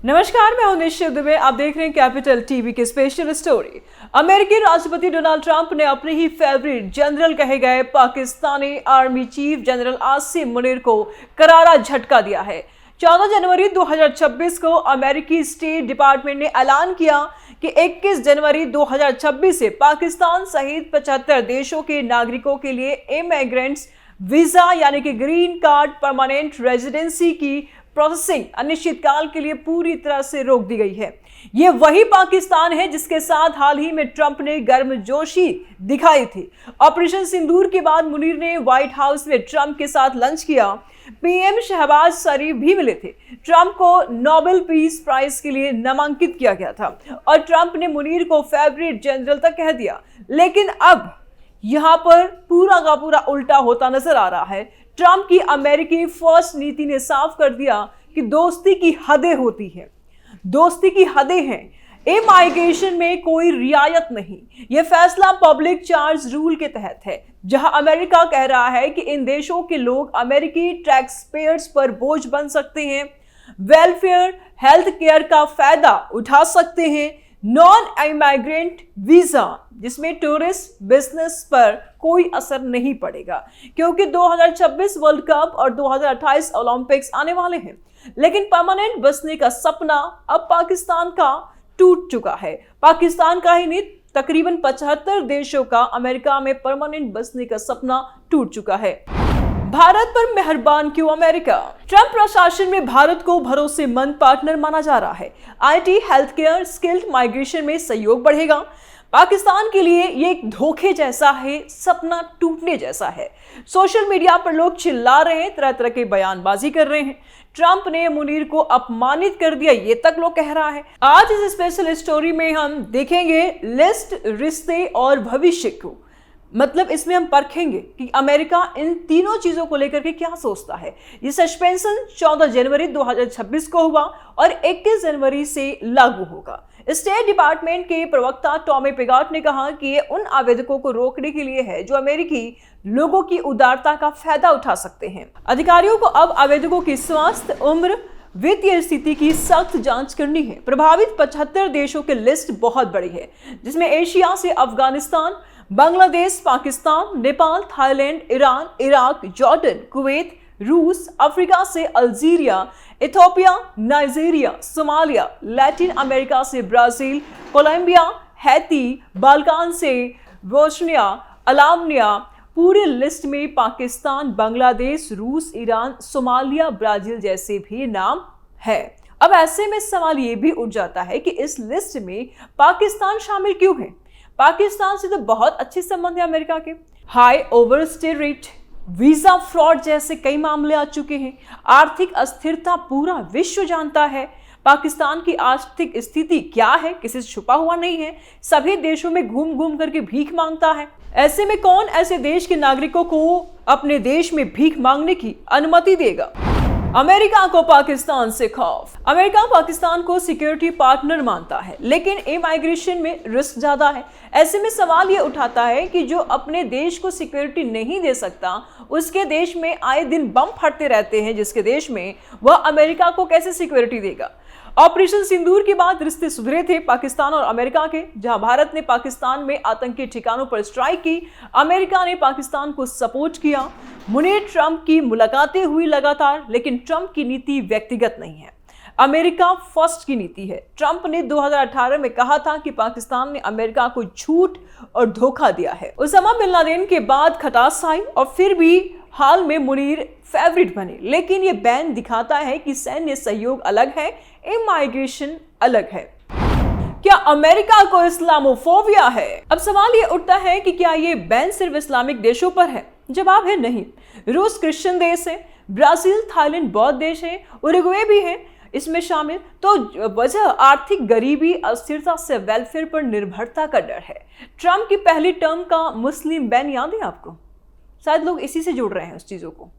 नमस्कार, मैं हूं निश्चित दुबे। आप देख रहे हैं कैपिटल टीवी की स्पेशल स्टोरी। अमेरिकी राष्ट्रपति डोनाल्ड ट्रंप ने अपने ही फेवरेट जनरल कहे गए Pakistani army chief general Asim Munir को करारा झटका दिया है। 14 जनवरी 2026 को अमेरिकी स्टेट डिपार्टमेंट ने ऐलान किया कि 21 जनवरी 2026 से पाकिस्तान सहित 75 देशों के नागरिकों के लिए इमिग्रेंट्स वीजा यानी कि ग्रीन कार्ड परमानेंट रेजिडेंसी की प्रोसेसिंग अनिश्चितकाल के लिए पूरी तरह से रोक दी गई है। यह वही पाकिस्तान है जिसके साथ हाल ही में ट्रंप ने गर्मजोशी दिखाई थी। ऑपरेशन सिंदूर के बाद मुनीर ने व्हाइट हाउस में ट्रंप के साथ लंच किया। पीएम शहबाज शरीफ भी मिले थे। ट्रंप को नोबेल पीस प्राइज के लिए नामांकित किया गया था और ट्रंप ने मुनीर को फेवरेट जनरल तक कह दिया। लेकिन अब यहां पर पूरा का पूरा उल्टा होता नजर आ रहा है। ट्रंप की अमेरिकी फर्स्ट नीति ने साफ कर दिया कि दोस्ती की हदें होती हैं, दोस्ती की हदें हैं। इमिग्रेशन में कोई रियायत नहीं। यह फैसला पब्लिक चार्ज रूल के तहत है, जहां अमेरिका कह रहा है कि इन देशों के लोग अमेरिकी टैक्स पेयर्स पर बोझ बन सकते हैं, वेलफेयर हेल्थ केयर का फायदा उठा सकते हैं। नॉन इमिग्रेंट वीजा जिसमें टूरिस्ट बिजनेस पर कोई असर नहीं पड़ेगा, क्योंकि 2026 वर्ल्ड कप और 2028 ओलंपिक्स आने वाले हैं। लेकिन परमानेंट बसने का सपना अब पाकिस्तान का टूट चुका है। पाकिस्तान का ही नहीं, तकरीबन 75 देशों का अमेरिका में परमानेंट बसने का सपना टूट चुका है। भारत पर मेहरबान क्यों अमेरिका? ट्रंप प्रशासन में भारत को भरोसेमंद पार्टनर माना जा रहा है। IT, health care, skilled migration में सहयोग बढ़ेगा। पाकिस्तान के लिए ये एक धोखे जैसा है, सपना टूटने जैसा है। सोशल मीडिया पर लोग चिल्ला रहे हैं, तरह तरह के बयानबाजी कर रहे हैं। ट्रंप ने मुनीर को अपमानित कर दिया, ये तक लोग कह रहा है। आज इस स्पेशल स्टोरी में हम देखेंगे लिस्ट, रिश्ते और भविष्य को। मतलब इसमें हम परखेंगे कि अमेरिका इन तीनों चीजों को लेकर के क्या सोचता है। ये सस्पेंशन 14 जनवरी 2026 को हुआ और 21 जनवरी से लागू होगा। स्टेट डिपार्टमेंट के प्रवक्ता टॉमी पिगॉट ने कहा कि ये उन आवेदकों को रोकने के लिए है जो अमेरिकी लोगों की उदारता का फायदा उठा सकते हैं। अधिकारियों को अब आवेदकों की स्वास्थ्य, उम्र, वित्तीय स्थिति की सख्त जांच करनी है। प्रभावित 75 देशों की लिस्ट बहुत बड़ी है, जिसमें एशिया से Afghanistan, Bangladesh, Pakistan, Nepal, Thailand, Iran, Iraq, Jordan, Kuwait, रूस, अफ्रीका से Algeria, Ethiopia, Nigeria, Somalia, Latin America से ब्राजील, कोलंबिया, हैती, बाल्कान से बोस्निया, अल्बानिया। पूरी लिस्ट में पाकिस्तान, बांग्लादेश, रूस, ईरान, सोमालिया, ब्राजील जैसे भी नाम है। अब ऐसे में सवाल ये भी उठ जाता है कि इस लिस्ट में पाकिस्तान शामिल क्यों है? पाकिस्तान से तो बहुत अच्छे संबंध है अमेरिका के। High overstay rate, visa fraud जैसे कई मामले आ चुके हैं। आर्थिक अस्थिरता पूरा विश्व जानता है। पाकिस्तान की आर्थिक स्थिति क्या है, किसी से छुपा हुआ नहीं है। सभी देशों में घूम घूम करके भीख मांगता है। ऐसे में कौन ऐसे देश के नागरिकों को अपने देश में भीख मांगने की अनुमति देगा? अमेरिका को पाकिस्तान से खौफ। अमेरिका पाकिस्तान को सिक्योरिटी पार्टनर मानता है, लेकिन इमिग्रेशन में रिस्क ज्यादा है। ऐसे में सवाल ये उठाता है कि जो अपने देश को सिक्योरिटी नहीं दे सकता, उसके देश में आए दिन बम फटते रहते हैं जिसके देश में, वह अमेरिका को कैसे सिक्योरिटी देगा? ऑपरेशन सिंदूर के बाद रिश्ते सुधरे थे पाकिस्तान और अमेरिका के, जहां भारत ने पाकिस्तान में आतंकी ठिकानों पर स्ट्राइक की। अमेरिका ने पाकिस्तान को सपोर्ट किया। मुनीर ट्रंप की मुलाकातें हुई लगातार, लेकिन ट्रंप की नीति व्यक्तिगत नहीं है, अमेरिका फर्स्ट की नीति है। ट्रंप ने 2018 में कहा था कि पाकिस्तान ने अमेरिका को झूठ और धोखा दिया है। उसामा बिन लादेन के बाद खटास आई और फिर भी हाल में मुनीर फेवरेट बने। लेकिन ये बैन दिखाता है कि सैन्य सहयोग अलग है, इमिग्रेशन अलग है। क्या अमेरिका को इस्लामोफोबिया है? अब सवाल ये उठता है कि क्या ये बैन सिर्फ इस्लामिक देशों पर है? जवाब है नहीं। रूस क्रिश्चियन देश है, ब्राजील, थाईलैंड बौद्ध देश है, उरुग्वे भी है इसमें शामिल। तो वजह आर्थिक गरीबी, अस्थिरता से वेलफेयर पर निर्भरता का डर है। ट्रंप की पहली टर्म का मुस्लिम बैन याद है आपको? शायद लोग इसी से जुड़ रहे हैं उस चीजों को।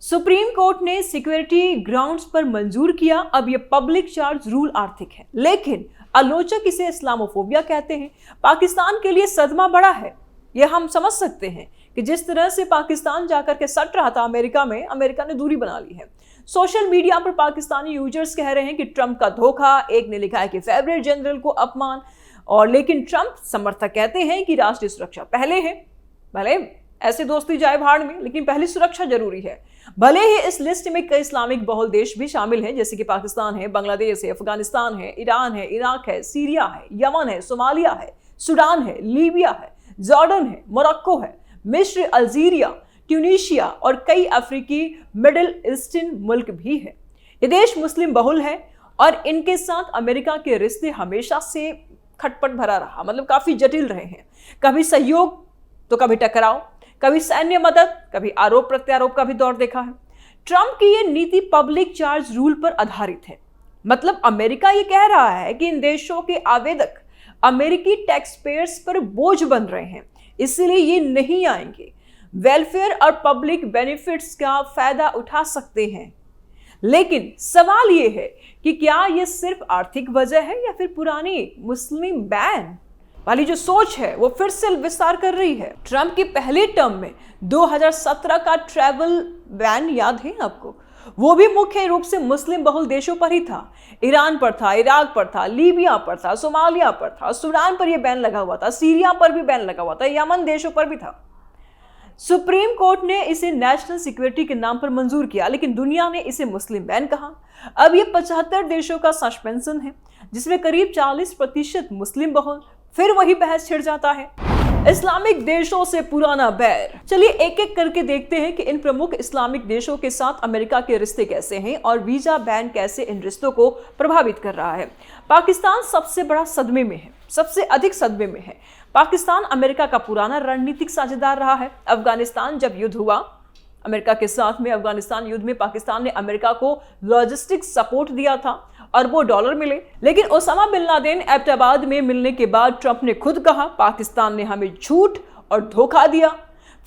सुप्रीम कोर्ट ने सिक्योरिटी ग्राउंड्स पर मंजूर किया। अब यह पब्लिक चार्ज रूल आर्थिक है, लेकिन आलोचक इसे इस्लामोफोबिया कहते हैं। पाकिस्तान के लिए सदमा बड़ा है, यह हम समझ सकते हैं कि जिस तरह से पाकिस्तान जाकर के सट रहा था अमेरिका में, अमेरिका ने दूरी बना ली है। सोशल मीडिया पर पाकिस्तानी यूजर्स कह रहे हैं कि ट्रंप का धोखा, एक ने लिखा है कि फेवरेट जनरल को अपमान, और लेकिन ट्रंप समर्थक कहते हैं कि राष्ट्रीय सुरक्षा पहले है। भले ऐसे दोस्ती जाए भाड़ में, लेकिन पहली सुरक्षा जरूरी है। भले ही इस लिस्ट में कई इस्लामिक बहुल देश भी शामिल हैं, जैसे कि पाकिस्तान है, बांग्लादेश है, अफगानिस्तान है, ईरान है, इराक है, सीरिया है, यमन है, सोमालिया है, सूडान है, लीबिया है, जॉर्डन है, मोरक्को है, मिस्र, अल्जीरिया, ट्यूनीशिया और कई अफ्रीकी मिडिल ईस्टर्न मुल्क भी है। ये देश मुस्लिम बहुल है और इनके साथ अमेरिका के रिश्ते हमेशा से खटपट भरा रहा, मतलब काफी जटिल रहे हैं। कभी सहयोग तो कभी टकराव, कभी सैन्य मदद, कभी आरोप प्रत्यारोप का भी दौर देखा है। ट्रंप की ये नीति पब्लिक चार्ज रूल पर आधारित है, मतलब अमेरिका ये कह रहा है कि इन देशों के आवेदक अमेरिकी टैक्स पेयर्स पर बोझ बन रहे हैं, इसलिए ये नहीं आएंगे। वेलफेयर और पब्लिक बेनिफिट्स का फायदा उठा सकते हैं, लेकिन सवाल ये है कि क्या ये सिर्फ आर्थिक वजह है या फिर पुरानी मुस्लिम बैन वाली जो सोच है वो फिर से विस्तार कर रही है। ट्रंप की पहले टर्म में 2017 का ट्रैवल बैन याद है आपको? वो भी मुख्य रूप से मुस्लिम बहुल देशों पर ही था। ईरान पर था, इराक पर था, लीबिया पर था, सोमालिया पर था, सूडान पर यह बैन लगा हुआ था, सीरिया पर भी बैन लगा हुआ था, यमन देशों पर भी था। सुप्रीम कोर्ट ने इसे नेशनल सिक्योरिटी के नाम पर मंजूर किया, लेकिन दुनिया ने इसे मुस्लिम बैन कहा। अब ये 75 देशों का सस्पेंशन है, जिसमें करीब 40% मुस्लिम बहुल। फिर वही बहस छिड़ जाता है, इस्लामिक देशों से पुराना बैर। चलिए एक एक करके देखते हैं कि इन प्रमुख इस्लामिक देशों के साथ अमेरिका के रिश्ते कैसे हैं और वीजा बैन कैसे इन रिश्तों को प्रभावित कर रहा है। पाकिस्तान सबसे बड़ा सदमे में है, सबसे अधिक सदमे में है। पाकिस्तान अमेरिका का पुराना रणनीतिक साझेदार रहा है। अफगानिस्तान जब युद्ध हुआ अमेरिका के साथ में, अफगानिस्तान युद्ध में पाकिस्तान ने अमेरिका को लॉजिस्टिक सपोर्ट दिया था, अरबों डॉलर मिले। लेकिन ओसामा बिन लादेन एबटाबाद में मिलने के बाद ट्रंप ने खुद कहा पाकिस्तान ने हमें झूठ और धोखा दिया।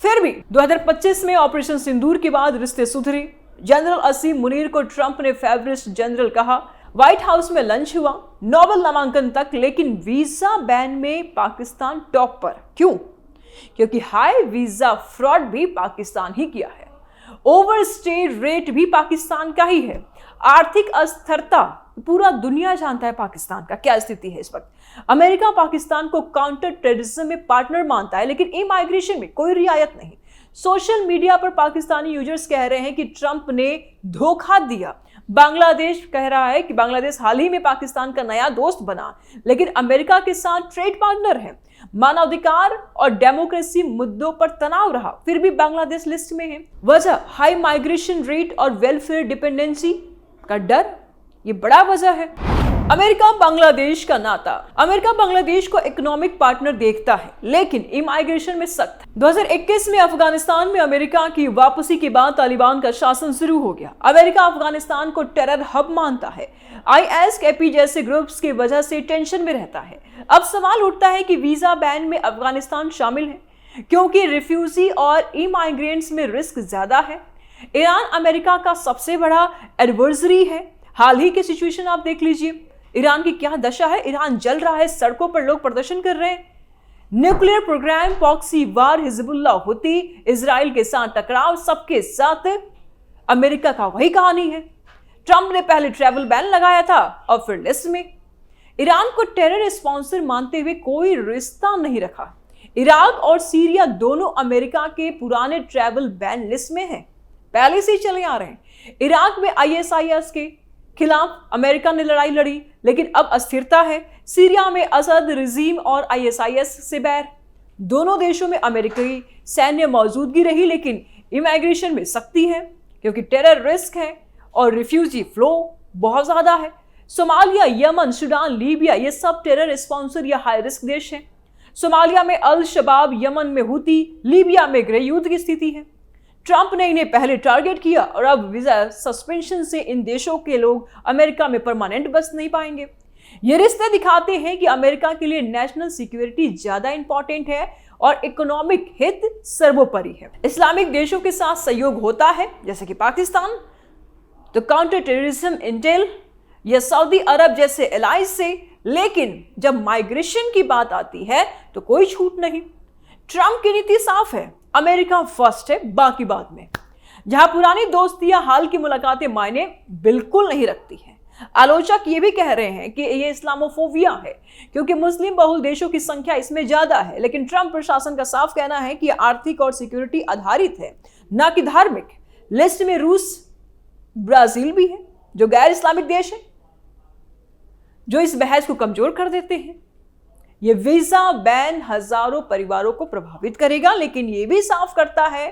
फिर भी 2025 में ऑपरेशन सिंदूर के बाद रिश्ते सुधरे। जनरल असीम मुनीर को ट्रंप ने फेवरेट जनरल कहा, व्हाइट हाउस में लंच हुआ, नोबेल नामांकन तक, लेकिन वीजा बैन में पाकिस्तान टॉप पर। क्यों? क्योंकि हाई वीजा फ्रॉड भी पाकिस्तान ही किया है, ओवरस्टे रेट भी पाकिस्तान का ही है, आर्थिक अस्थिरता पूरा दुनिया जानता है पाकिस्तान का क्या स्थिति है इस वक्त। अमेरिका पाकिस्तान को काउंटर टेररिज्म में पार्टनर मानता है, लेकिन इमाइग्रेशन में कोई रियायत नहीं। सोशल मीडिया पर पाकिस्तानी यूजर्स कह रहे हैं कि ट्रंप ने धोखा दिया। बांग्लादेश कह रहा है कि बांग्लादेश हाल ही में पाकिस्तान का नया दोस्त बना, लेकिन अमेरिका के साथ ट्रेड पार्टनर है। मानवाधिकार और डेमोक्रेसी मुद्दों पर तनाव रहा, फिर भी बांग्लादेश लिस्ट में है। वजह हाई माइग्रेशन रेट और वेलफेयर डिपेंडेंसी का डर, ये बड़ा वजह है। अमेरिका बांग्लादेश का नाता, अमेरिका बांग्लादेश को इकोनॉमिक पार्टनर देखता है, लेकिन इमाइग्रेशन में सख्त। 2021 में अफगानिस्तान में अमेरिका की वापसी के बाद तालिबान का शासन शुरू हो गया। अमेरिका अफगानिस्तान को टेरर हब मानता है, IS-KP जैसे ग्रुप्स की वजह से टेंशन में रहता है। अब सवाल उठता है कि वीजा बैन में अफगानिस्तान शामिल है, क्योंकि रिफ्यूजी और इमाइग्रेंट्स में रिस्क ज्यादा है। ईरान अमेरिका का सबसे बड़ा एडवर्सरी है। हाल ही की सिचुएशन आप देख लीजिए, ईरान की क्या दशा है। ईरान जल रहा है, सड़कों पर लोग प्रदर्शन कर रहे हैं। Nuclear programme, proxy war, Hezbollah, Houthi, Israel के साथ टकराव, सबके साथ अमेरिका का वही कहानी है। ट्रंप ने पहले ट्रैवल बैन लगाया था और फिर लिस्ट में। ईरान को टेरर स्पॉन्सर मानते हुए कोई रिश्ता नहीं रखा। इराक और सीरिया दोनों अमेरिका के पुराने ट्रैवल बैन लिस्ट में हैं, पहले से ही चले आ रहे हैं। इराक में ISIS के खिलाफ अमेरिका ने लड़ाई लड़ी, लेकिन अब अस्थिरता है। सीरिया में असद रिजीम और ISIS से बैर। दोनों देशों में अमेरिकी सैन्य मौजूदगी रही, लेकिन इमिग्रेशन में सख्ती है, क्योंकि टेरर रिस्क है और रिफ्यूजी फ्लो बहुत ज्यादा है। सोमालिया, यमन, सूडान, लीबिया, ये सब टेरर स्पॉन्सर या हाई रिस्क देश हैं। सोमालिया में अल शबाब, यमन में हुती, लीबिया में गृह युद्ध की स्थिति है। ट्रंप ने इन्हें पहले टारगेट किया और अब वीजा सस्पेंशन से इन देशों के लोग अमेरिका में परमानेंट बस नहीं पाएंगे। ये रिश्ते दिखाते हैं कि अमेरिका के लिए नेशनल सिक्योरिटी ज्यादा इंपॉर्टेंट है और इकोनॉमिक हित सर्वोपरि है। इस्लामिक देशों के साथ सहयोग होता है, जैसे कि पाकिस्तान, तो काउंटर टेररिज्म, इंटेल या सऊदी अरब जैसे एलाइज से, लेकिन जब माइग्रेशन की बात आती है तो कोई छूट नहीं। ट्रंप की नीति साफ है, अमेरिका फर्स्ट है, बाकी बाद में। जहां पुरानी दोस्ती या हाल की मुलाकातें मायने बिल्कुल नहीं रखती हैं। आलोचक ये भी कह रहे हैं कि ये इस्लामोफोबिया है क्योंकि मुस्लिम बहुल देशों की संख्या इसमें ज्यादा है। लेकिन ट्रंप प्रशासन का साफ कहना है कि आर्थिक और सिक्योरिटी आधारित है, न कि धार्मिक। लिस्ट में रूस, ब्राजील भी है जो गैर इस्लामिक देश है, जो इस बहस को कमजोर कर देते हैं। यह वीजा बैन हजारों परिवारों को प्रभावित करेगा, लेकिन यह भी साफ करता है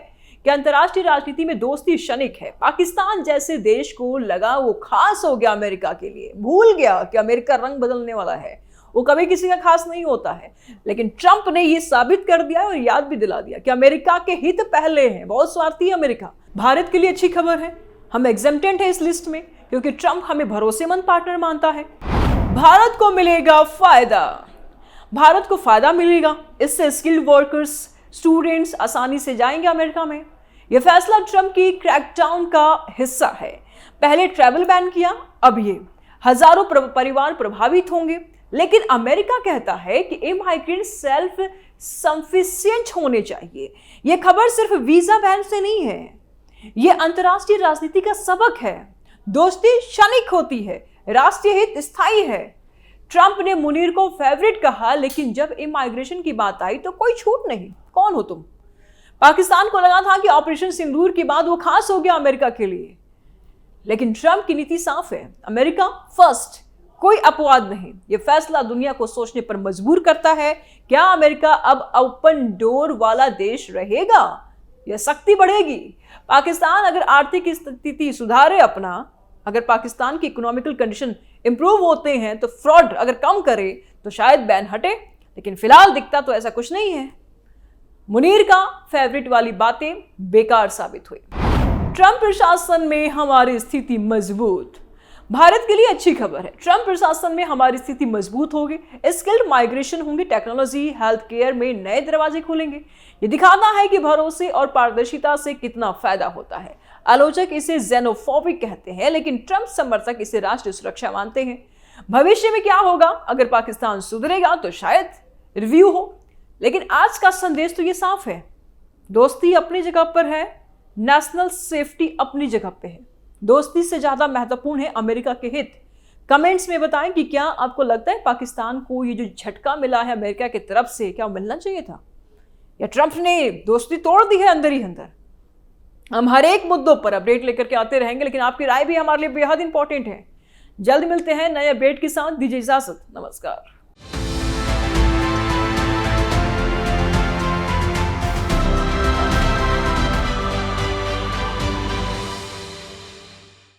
कि अंतर्राष्ट्रीय राजनीति में दोस्ती क्षणिक है। पाकिस्तान जैसे देश को लगा वो खास हो गया अमेरिका के लिए, भूल गया कि अमेरिका रंग बदलने वाला है, वो कभी किसी का खास नहीं होता है। लेकिन ट्रंप ने ये साबित कर दिया और याद भी दिला दिया कि अमेरिका के हित पहले हैं। बहुत स्वार्थी है अमेरिका। भारत के लिए अच्छी खबर है, हम एग्जेम्प्टेड हैं इस लिस्ट में क्योंकि ट्रंप हमें भरोसेमंद पार्टनर मानता है। भारत को मिलेगा फायदा, भारत को फायदा मिलेगा। इससे स्किल्ड वर्कर्स, स्टूडेंट्स आसानी से जाएंगे अमेरिका में। यह फैसला ट्रंप की क्रैकडाउन का हिस्सा है। पहले ट्रैवल बैन किया, अब ये हजारों परिवार प्रभावित होंगे। लेकिन अमेरिका कहता है कि इमाइग्रेंट सेल्फ सफिशिएंट होने चाहिए। यह खबर सिर्फ वीजा बैन से नहीं है, यह अंतर्राष्ट्रीय राजनीति का सबक है। दोस्ती क्षणिक होती है, राष्ट्रीय हित स्थायी है। ट्रंप ने मुनीर को फेवरेट कहा, लेकिन जब इमाइग्रेशन की बात आई तो कोई छूट नहीं। कौन हो तुम? पाकिस्तान को लगा था कि ऑपरेशन सिंदूर के बाद वो खास हो गया अमेरिका के लिए, लेकिन ट्रंप की नीति साफ है, अमेरिका फर्स्ट, कोई अपवाद नहीं। यह फैसला दुनिया को सोचने पर मजबूर करता है। क्या अमेरिका अब ओपन डोर वाला देश रहेगा या सख्ती बढ़ेगी? पाकिस्तान अगर आर्थिक स्थिति सुधारे अपना, अगर पाकिस्तान की इकोनॉमिकल कंडीशन इंप्रूव होते हैं तो फ्रॉड अगर कम करे तो शायद बैन हटे, लेकिन फिलहाल दिखता तो ऐसा कुछ नहीं है। मुनीर का फेवरेट वाली बातें बेकार साबित हुई। ट्रंप प्रशासन में हमारी स्थिति मजबूत, भारत के लिए अच्छी खबर है। ट्रंप प्रशासन में हमारी स्थिति मजबूत होगी, स्किल्ड माइग्रेशन होंगे, टेक्नोलॉजी, हेल्थ केयर में नए दरवाजे खुलेंगे। ये दिखाता है कि भरोसे और पारदर्शिता से कितना फायदा होता है। आलोचक इसे जेनोफोबिक कहते हैं, लेकिन ट्रंप समर्थक इसे राष्ट्रीय सुरक्षा मानते हैं। भविष्य में क्या होगा? अगर पाकिस्तान सुधरेगा तो शायद रिव्यू हो, लेकिन आज का संदेश तो ये साफ है, दोस्ती अपनी जगह पर है, नेशनल सेफ्टी अपनी जगह पे है। दोस्ती से ज्यादा महत्वपूर्ण है अमेरिका के हित। कमेंट्स में बताएं कि क्या आपको लगता है पाकिस्तान को ये जो झटका मिला है अमेरिका की तरफ से, क्या मिलना चाहिए था, या ट्रंप ने दोस्ती तोड़ दी है अंदर ही अंदर? हम हर एक मुद्दों पर अपडेट लेकर के आते रहेंगे, लेकिन आपकी राय भी हमारे लिए बेहद इंपॉर्टेंट है। जल्द मिलते हैं नए अपडेट के साथ, दीजिए इजाजत, नमस्कार।